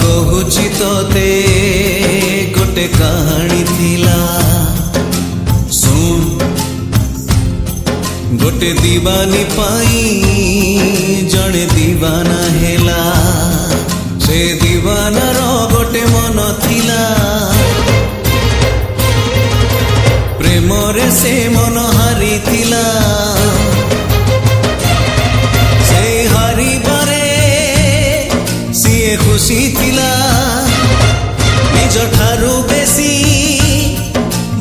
कहुची तोते गोटे कहानी थिला सुन गोटे दीवानी पाई जड़े दीवाना हेला से दीवानार गोटे मन थिला प्रेम रे से मन हारी थिला से हारी बारे सीए खुशी थिला निज ठारू बेसी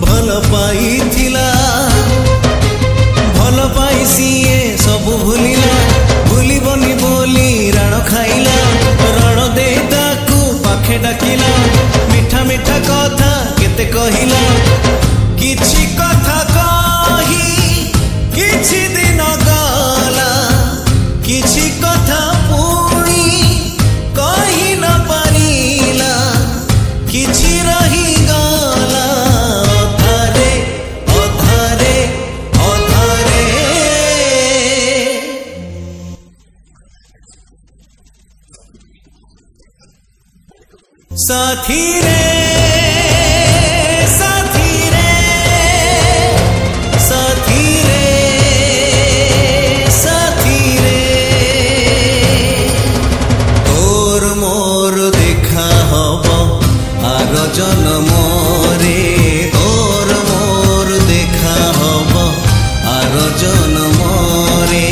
भल पाई थिला भल पाई सीए सबु भूलिला भूलिबनी बोली राण खाइला रण दे ताकू पाखे डाकिला मिठा मिठा कथा केते कहिला किछि कथा कही किछि दिन गला किछि कथा पुणी कही न पारिला किछि रही गला अधारे अधारे अधारे साथी रे जन्म रे तोर मोर देखा हब आर जन्म रे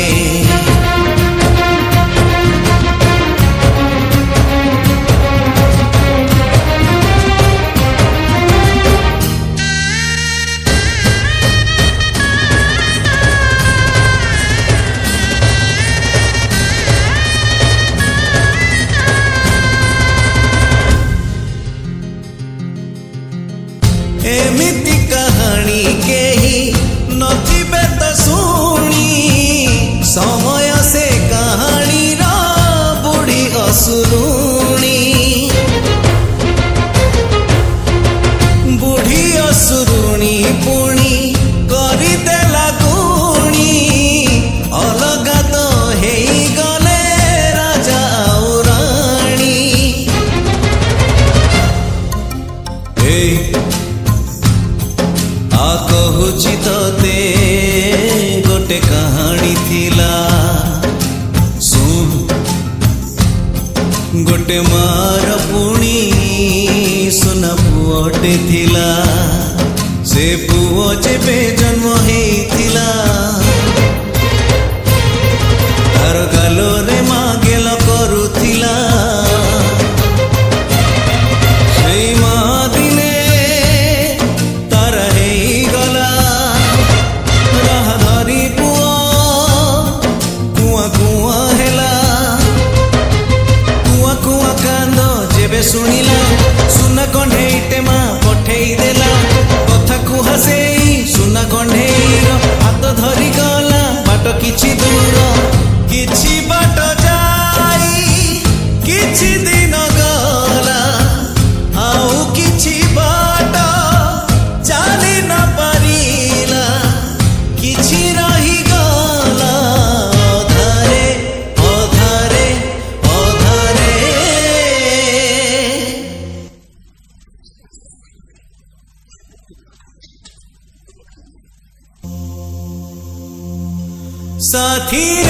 एमिति कहानी केही नथिबे तो सुनी समय से कहानी रा बुढ़ी असुरुणी बुढ़ी असुरुणी पुणी करी देला गुणी अलगा तो हेई गले राजा और रानी कहुची तोते गोटे कहानी थिला सुन गोटे मार पुणी सुना पुओटे थिला से पुओ जेबे जन्म हेइथिला तार गालोरे माँ गेल करुथिला सुनिला सुना कंढेईटे माँ पठेई देला कथा कुहा सेई सुना कंढेईर हाथ धरी गला बाट किछि दूर किछि बाट जाई किछि दिन गला आउ किछि बाट चली न पारिला किछि रही गला अधारे अधारे अधारे साथी